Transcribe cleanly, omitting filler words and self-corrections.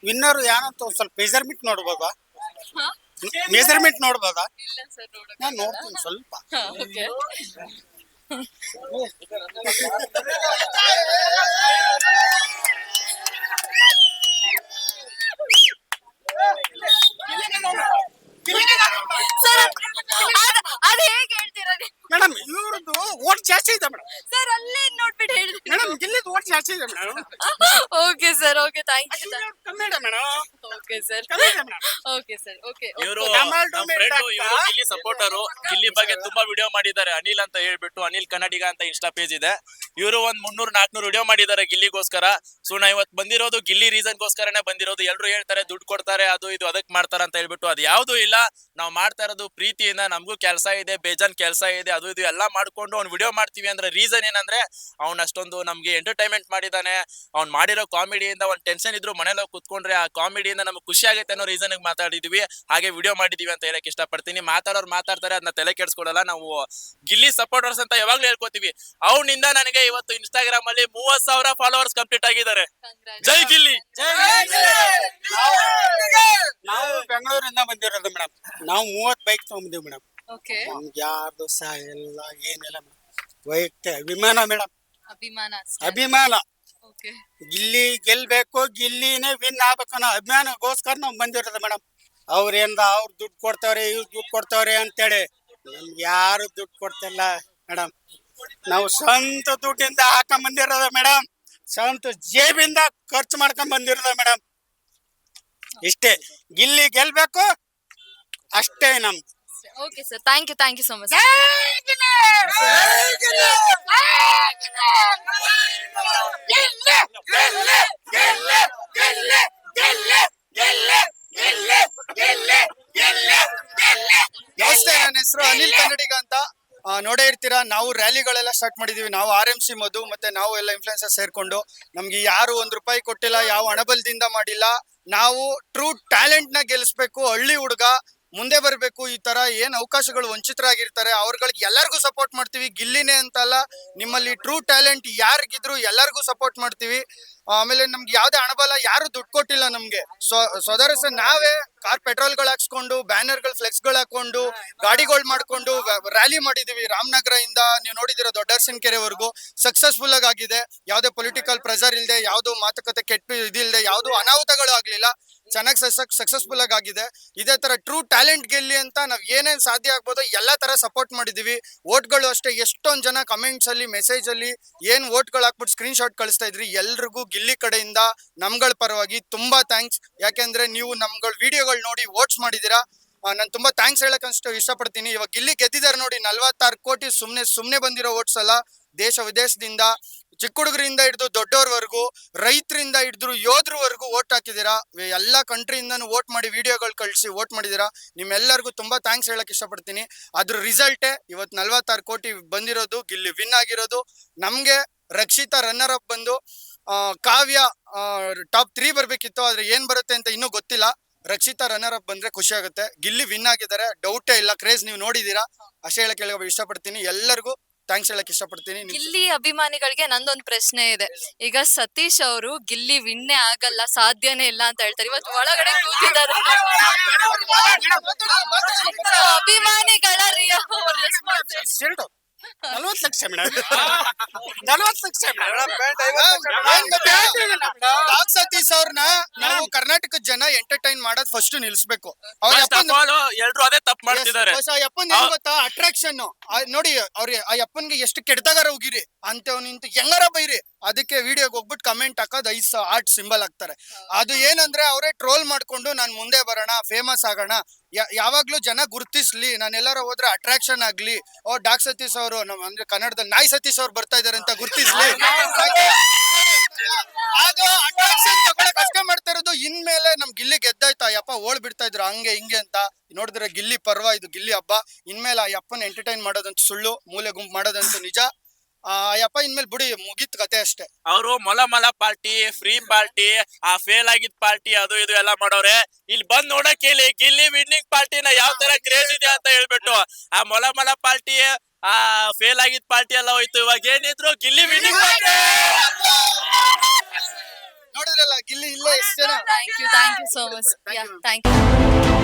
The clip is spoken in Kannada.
ವಿನ್ನರ್ ಯಾರಂತ ಒಂದ್ ಸ್ವಲ್ಪ ಮೆಜರ್ಮೆಂಟ್ ನೋಡ್ಬೋದಾ? ಹಾ? ಮೆಜರ್ಮೆಂಟ್ ನೋಡ್ಬೋದಾ? ಇಲ್ಲ ಸರ್ ನಾನು ನೋಡಕ್ಕಾಗಲ್ಲ. ನೋಡ್ತೀನಿ ಸ್ವಲ್ಪ. ಓಕೆ. ಸರ್ ಅದ್ ಹೇಗೆ ಹೇಳ್ತೀರಾ ನೀವು? ಮೇಡಮ್ ಇವ್ರದ್ದು ಓಟ್ ಜಾಸ್ತಿ ಇದೆ ಮೇಡಮ್. ಸರ್ ಅಲ್ಲೇ ನೋಡ್ಬಿಟ್ಟು ಹೇಳ್ತೀರಾ? ಮೇಡಮ್ ಗಿಲ್ಲಿದ್ ಓಟ್ ಜಾಸ್ತಿ ಇದೆ madam. Okay sir, okay, thank you. ಕಮ್ಮಿ ಇದೆ ಮೇಡಮ್. ಓಕೆ ಸರ್, ಕಮ್ಮಿ ಇದೆ ಮೇಡಮ್. Okay sir, okay. ಇವರು ಡಮಾಲ್ ನಮ್ಮ ಡೊಮೇಲ್ ಫ್ರೆಂಡ್ ಡಾಕ್ಟರ್. ಇವರು ಗಿಲ್ಲಿ ಸಪೋರ್ಟರು. ಗಿಲ್ಲಿ ಬಗ್ಗೆ ತುಂಬಾ ವಿಡಿಯೋ ಮಾಡಿದ್ದಾರೆ. ಅನಿಲ್ ಅಂತ ಹೇಳ್ಬಿಟ್ಟು ಅನಿಲ್ ಕನ್ನಡಿಗ ಅಂತ ಇನ್ಸ್ಟಾ ಪೇಜ್ ಇದೆ. ಇವರು ಒಂದ್ 300-400 ವಿಡಿಯೋ ಮಾಡಿದ್ದಾರೆ ಗಿಲ್ಲಿಗೋಸ್ಕರ. ಸೊ ನಾ ಇವತ್ತು ಬಂದಿರೋದು ಗಿಲ್ಲಿ ರೀಸನ್ಗೋಸ್ಕರನೇ ಬಂದಿರೋದು. ಎಲ್ರು ಹೇಳ್ತಾರೆ ದುಡ್ಡು ಕೊಡ್ತಾರೆ, ಅದು ಇದು ಅದಕ್ಕೆ ಮಾಡ್ತಾರ ಅಂತ ಹೇಳ್ಬಿಟ್ಟು, ಅದು ಯಾವ್ದು ಇಲ್ಲ. ನಾವು ಮಾಡ್ತಾ ಇರೋದು ಪ್ರೀತಿಯಿಂದ. ನಮಗೂ ಕೆಲಸ ಇದೆ, ಬೇಜಾನ್ ಕೆಲಸ ಇದೆ, ಅದು ಇದು ಎಲ್ಲ ಮಾಡ್ಕೊಂಡು ಅವ್ನು ವಿಡಿಯೋ ಮಾಡ್ತೀವಿ ಅಂದ್ರೆ ರೀಸನ್ ಏನಂದ್ರೆ ಅವ್ನು ಅಷ್ಟೊಂದು ನಮ್ಗೆ ಎಂಟರ್ಟೈನ್ಮೆಂಟ್ ಮಾಡಿದಾನೆ. ಅವ್ನು ಮಾಡಿರೋ ಕಾಮಿಡಿಯಿಂದ ಒಂದು ಟೆನ್ಷನ್ ಇದ್ರು ಮನೇಲಿ ಹೋಗಿ ಕುತ್ಕೊಂಡ್ರೆ ಆ ಕಾಮಿಡಿಯಿಂದ ನಮ್ಗೆ ಖುಷಿ ಆಗುತ್ತೆ ಅನ್ನೋ ರೀಸನ್ ಮಾತಾಡಿದೀವಿ, ಹಾಗೆ ವಿಡಿಯೋ ಮಾಡಿದೀವಿ ಅಂತ ಹೇಳಕ್ ಇಷ್ಟಪಡ್ತೀನಿ. ಮಾತಾಡೋರು ಮಾತಾಡ್ತಾರೆ, ಅದನ್ನ ತಲೆ ಕೆಡ್ಸ್ಕೊಡಲ್ಲ. ನಾವು ಗಿಲ್ಲಿ ಸಪೋರ್ಟರ್ಸ್ ಅಂತ ಯಾವಾಗ್ಲೂ ಹೇಳ್ಕೊತೀವಿ. ಅವನಿಂದ ನನಗೆ ಇವತ್ತು ಇನ್ಸ್ಟಾಗ್ರಾಮ್ ಅಲ್ಲಿ 30,000 ಫಾಲೋವರ್ಸ್ ಕಂಪ್ಲೀಟ್ ಆಗಿದ್ದಾರೆ. ಜೈ ಗಿಲ್ಲಿ. ನಾವು ಬೆಂಗಳೂರಿಂದ ಬಂದಿರೋದು ಮೇಡಮ್. ನಾವು 30 ಬೈಕ್ ತಗೊಂಡಿದ್ದೀವಿ ಮೇಡಮ್. ಓಕೆ. ನಮ್ಗೆ ಯಾರ್ದು ಸಹ ಎಲ್ಲ ಏನಿಲ್ಲ ಮೇಡಮ್. ವೈಯಕ್ತಿಕ ಅಭಿಮಾನ ಮೇಡಮ್. ಅಭಿಮಾನ ಅಷ್ಟೇ. ಅಭಿಮಾನ. ಓಕೆ. ಗಿಲ್ಲಿ ಗೆಲ್ಬೇಕು, ಗಿಲ್ಲಿನೇ ವಿನ್ ಆಗ್ಬೇಕನ್ನೋ ಅಭಿಮಾನಗೋಸ್ಕರ ನಾವು ಬಂದಿರೋದು ಮೇಡಮ್. ಅವ್ರೇಂದ ಅವ್ರು ದುಡ್ಡು ಕೊಡ್ತಾವ್ರೆ, ಇವ್ರು ದುಡ್ಡು ಕೊಡ್ತಾವ್ರೆ ಅಂತೇಳಿ ನಮ್ಗೆ ಯಾರು ದುಡ್ಡು ಕೊಡ್ತಿಲ್ಲ ಮೇಡಮ್. ನಾವು ಸ್ವಂತ ದುಡ್ಡಿಂದ ಹಾಕೊಂಡ್ ಬಂದಿರೋದು ಮೇಡಮ್. ಸ್ವಂತ ಜೇಬಿಂದ ಖರ್ಚು ಮಾಡ್ಕೊಂಡ್ ಬಂದಿರೋದು ಮೇಡಮ್. ಇಷ್ಟೇ. ಗಿಲ್ಲಿ ಗೆಲ್ಬೇಕು ಅಷ್ಟೇ ನಮ್ದು. Okay sir, thank you so much. ನಮಸ್ತೆ, ನನ್ನ ಹೆಸರು ಅನಿಲ್ ಕನ್ನಡಿಗ ಅಂತ. ನೋಡೇ ಇರ್ತೀರಾ, ನಾವು ರ್ಯಾಲಿಗಳೆಲ್ಲ ಸ್ಟಾರ್ಟ್ ಮಾಡಿದೀವಿ. ನಾವು RMC ಮಧು ಮತ್ತೆ ನಾವು ಎಲ್ಲ ಇನ್ಫ್ಲುಯೆನ್ಸರ್ ಸೇರ್ಕೊಂಡು. ನಮ್ಗೆ ಯಾರು ₹1 ಕೊಟ್ಟಿಲ್ಲ, ಯಾವ ಹಣಬಲದಿಂದ ಮಾಡಿಲ್ಲ. ನಾವು ಟ್ರೂ ಟ್ಯಾಲೆಂಟ್ ನ ಗೆಲ್ಲಿಸ್ಬೇಕು. ಹಳ್ಳಿ ಹುಡುಗ ಮುಂದೆ ಬರಬೇಕು. ಈ ತರ ಏನ್ ಅವಕಾಶಗಳು ವಂಚಿತರಾಗಿರ್ತಾರೆ ಅವ್ರಗಳಿಗೆ ಎಲ್ಲರಿಗೂ ಸಪೋರ್ಟ್ ಮಾಡ್ತೀವಿ. ಗಿಲ್ಲಿನೇ ಅಂತಲ್ಲ, ನಿಮ್ಮಲ್ಲಿ ಟ್ರೂ ಟ್ಯಾಲೆಂಟ್ ಯಾರಿಗಿದ್ರು ಎಲ್ಲರಿಗೂ ಸಪೋರ್ಟ್ ಮಾಡ್ತೀವಿ. ಆಮೇಲೆ ನಮ್ಗೆ ಯಾವ್ದೇ ಹಣಬಲ ಯಾರು ದುಡ್ಡು ಕೊಟ್ಟಿಲ್ಲ ನಮ್ಗೆ. ಸೋದರಸ ನಾವೇ ಕಾರ್ ಪೆಟ್ರೋಲ್ಗಳು ಹಾಕ್ಸ್ಕೊಂಡು, ಬ್ಯಾನರ್ಗಳು, ಫ್ಲೆಕ್ಸ್ಗಳು ಹಾಕೊಂಡು, ಗಾಡಿಗಳು ಮಾಡ್ಕೊಂಡು ರ್ಯಾಲಿ ಮಾಡಿದೀವಿ. ರಾಮನಗರ ಇಂದ ನೀವು ನೋಡಿದಿರೋ ದೊಡ್ಡರಸಿನಕೆರೆವರೆಗೂ ಸಕ್ಸಸ್ಫುಲ್ ಆಗಿದೆ. ಯಾವ್ದೇ ಪೊಲಿಟಿಕಲ್ ಪ್ರೆಷರ್ ಇಲ್ಲದೆ, ಯಾವ್ದು ಮಾತುಕತೆ ಕೆಟ್ಟ ಇದಿಲ್ಲದೆ, ಯಾವ್ದು ಅನಾಹುತಗಳು ಆಗ್ಲಿಲ್ಲ. ಚೆನ್ನಾಗಿ ಸಕ್ಸಸ್ಫುಲ್ ಆಗಿದೆ. ಇದೇ ತರ ಟ್ರೂ ಟ್ಯಾಲೆಂಟ್ ಗೆಲ್ಲಿ ಅಂತ ನಾವ್ ಏನೇನ್ ಸಾಧ್ಯ ಆಗ್ಬೋದೋ ಎಲ್ಲಾ ತರ ಸಪೋರ್ಟ್ ಮಾಡಿದೀವಿ. ಓಟ್ಗಳು ಅಷ್ಟೇ, ಎಷ್ಟೊಂದ್ ಜನ ಕಮೆಂಟ್ಸ್ ಅಲ್ಲಿ, ಮೆಸೇಜ್ ಅಲ್ಲಿ ಏನ್ ಓಟ್ಗಳು ಹಾಕ್ಬಿಟ್ಟು ಸ್ಕ್ರೀನ್ ಶಾಟ್ ಕಳಿಸ್ತಾ ಇದ್ರಿ. ಎಲ್ರಿಗೂ ಗಿಲ್ಲಿ ಕಡೆಯಿಂದ ನಮ್ಗಳ ಪರವಾಗಿ ತುಂಬಾ ಥ್ಯಾಂಕ್ಸ್. ಯಾಕೆಂದ್ರೆ ನೀವು ನಮ್ಗಳ ವಿಡಿಯೋಗಳು ನೋಡಿ ವೋಟ್ಸ್ ಮಾಡಿದೀರಾ. ನಾನು ತುಂಬಾ ಥ್ಯಾಂಕ್ಸ್ ಹೇಳಕ್ ಇಷ್ಟಪಡ್ತೀನಿ. ಇವಾಗ ಗಿಲ್ಲಿ ಗೆದ್ದಿದ್ದಾರೆ ನೋಡಿ. 46 ಕೋಟಿ ಸುಮ್ನೆ ಬಂದಿರೋ ವೋಟ್ಸ್ ಅಲ್ಲ. ದೇಶ ವಿದೇಶದಿಂದ, ಚಿಕ್ಕ ಹುಡುಗರಿಂದ ಹಿಡಿದು ದೊಡ್ಡವ್ರವರೆಗೂ, ರೈತರಿಂದ ಹಿಡಿದ್ರು ಯೋಧರವರೆಗೂ ವೋಟ್ ಹಾಕಿದೀರಾ. ಎಲ್ಲಾ ಕಂಟ್ರಿಯಿಂದನೂ ವೋಟ್ ಮಾಡಿ ವಿಡಿಯೋಗಳು ಕಳಿಸಿ ವೋಟ್ ಮಾಡಿದೀರಾ. ನಿಮ್ಮೆಲ್ಲರಿಗೂ ತುಂಬಾ ಥ್ಯಾಂಕ್ಸ್ ಹೇಳಕ್ ಇಷ್ಟಪಡ್ತೀನಿ. ಅದ್ರ ರಿಸಲ್ಟೇ ಇವತ್ತು 46 ಕೋಟಿ ಬಂದಿರೋದು, ಗಿಲ್ಲಿ ವಿನ್ ಆಗಿರೋದು. ನಮ್ಗೆ ರಕ್ಷಿತಾ ರನ್ನರ್ ಅಪ್ ಬಂದು, ಕಾವ್ಯ ಟಾಪ್ 3 ಬರ್ಬೇಕಿತ್ತು. ಆದ್ರೆ ಏನ್ ಬರುತ್ತೆ ಅಂತ ಇನ್ನೂ ಗೊತ್ತಿಲ್ಲ. ರಕ್ಷಿತಾ ರನ್ನರ್ ಅಪ್ ಬಂದ್ರೆ ಖುಷಿ ಆಗುತ್ತೆ. ಗಿಲ್ಲಿ ವಿನ್ ಆಗಿದ್ದಾರೆ, ಡೌಟೇ ಇಲ್ಲ. ಕ್ರೇಜ್ ನೀವು ನೋಡಿದೀರಾ. ಅಷ್ಟೇ ಹೇಳಕ್ ಇಷ್ಟಪಡ್ತೀನಿ. ಎಲ್ಲರಿಗೂ ಥ್ಯಾಂಕ್ಸ್ ಹೇಳಕ್ ಇಷ್ಟಪಡ್ತೀನಿ. ಗಿಲ್ಲಿ ಅಭಿಮಾನಿಗಳಿಗೆ ನಂದೊಂದು ಪ್ರಶ್ನೆ ಇದೆ. ಈಗ ಸತೀಶ್ ಅವರು ಗಿಲ್ಲಿ ವಿನ್ನೇ ಆಗಲ್ಲ, ಸಾಧ್ಯನೇ ಇಲ್ಲ ಅಂತ ಹೇಳ್ತಾರೆ. ಇವತ್ತು ಒಳಗಡೆ ಕೂತಿದ್ದಾರೆ. ಅಭಿಮಾನಿಗಳ response 40 lakh madam. 40 lakh madam. Satish ಅವ್ರನ್ನ ನಾವು ಕರ್ನಾಟಕದ ಜನ ಎಂಟರ್ಟೈನ್ ಮಾಡೋದ್ ಫಸ್ಟ್ ನಿಲ್ಸ್ಬೇಕು. ಎಲ್ರು ಅದೇ ತಪ್ಪು ಮಾಡ್ತಿದ್ದಾರೆ. ಅಪ್ಪನ್ ಏನ್ ಗೊತ್ತಾ, ಅಟ್ರಾಕ್ಷನ್ ನೋಡಿ. ಅವ್ರಿಗೆ ಆ ಅಪ್ಪನ್ಗೆ ಎಷ್ಟು ಕೆಟ್ಟದಾಗಾರ ಹೋಗಿರಿ ಅಂತವ್ ನಿಂತು ಹೆಂಗಾರ ಬೈರಿ, ಅದಕ್ಕೆ ವಿಡಿಯೋಗೆ ಹೋಗ್ಬಿಟ್ಟು ಕಮೆಂಟ್ ಹಾಕೋದ್ 5 ಆರ್ಟ್ ಸಿಂಬಲ್ ಹಾಕ್ತಾರೆ. ಅದು ಏನಂದ್ರೆ ಅವರೇ ಟ್ರೋಲ್ ಮಾಡ್ಕೊಂಡು ನಾನ್ ಮುಂದೆ ಬರೋಣ, ಫೇಮಸ್ ಆಗೋಣ, ಯಾವಾಗ್ಲೂ ಜನ ಗುರ್ತಿಸ್ಲಿ, ನಾನು ಎಲ್ಲಾರ ಹೋದ್ರೆ ಅಟ್ರಾಕ್ಷನ್ ಆಗ್ಲಿ. ಡಾಕ್ ಸತೀಶ್ ಅವರು ಅಂದ್ರೆ ಕನ್ನಡದಲ್ಲಿ ನಾಯಿ ಸತೀಶ್ ಅವ್ರು ಬರ್ತಾ ಇದಾರೆ ಅಂತ ಗುರ್ತಿಸ್ಲಿ. ಅದು ಅಟ್ರಾಕ್ಷನ್ ತಗೊಳಕ್ ಅಷ್ಟೇ ಮಾಡ್ತಾ ಇರೋದು. ಇನ್ಮೇಲೆ ನಮ್ ಗಿಲ್ಲಿ ಗೆದ್ದಾಯ್ತಾ ಯಪ್ಪ ಓಳ್ ಬಿಡ್ತಾ ಇದ್ರು ಹಂಗೆ ಹಿಂಗೆ ಅಂತ ನೋಡಿದ್ರೆ ಗಿಲ್ಲಿ ಪರ್ವ, ಇದು ಗಿಲ್ಲಿ ಹಬ್ಬ. ಇನ್ಮೇಲೆ ಆ ಯಪ್ಪನ ಎಂಟರ್ಟೈನ್ ಮಾಡೋದಂತೂ ಸುಳ್ಳು, ಮೂಲೆ ಗುಂಪು ಮಾಡೋದಂತೂ ನಿಜ. ಯಪ್ಪ ಇನ್ಮೇಲೆ ಬಿಡಿ, ಮುಗಿತ್ ಕತೆ ಅಷ್ಟೇ. ಅವರು ಮೊಲ ಪಾರ್ಟಿ, ಫ್ರೀ ಪಾರ್ಟಿ, ಆ ಫೇಲ್ ಆಗಿದ್ ಪಾರ್ಟಿ, ಅದು ಇದು ಎಲ್ಲ ಮಾಡೋರೆ. ಇಲ್ಲಿ ಬಂದ್ ನೋಡಕ್ ಹೇಳಿ ಗಿಲ್ಲಿ ವಿನ್ನಿಂಗ್ ಪಾರ್ಟಿನ ಯಾವ ತರ ಕ್ರೇಜ್ ಇದೆ ಅಂತ ಹೇಳ್ಬಿಟ್ಟು. ಆ ಮೊಲ ಪಾರ್ಟಿ, ಆ ಫೇಲ್ ಆಗಿದ್ ಪಾರ್ಟಿ ಎಲ್ಲ ಹೋಯ್ತು. ಇವಾಗ ಏನಿದ್ರು ಗಿಲ್ಲಿ ವಿನ್ನಿಂಗ್ ಪಾರ್ಟಿ. ನೋಡಿದ್ರಲ್ಲ ಗಿಲ್ಲಿ ಇಲ್ಲೇ ಎಷ್ಟು ಜನ thank you so much thank you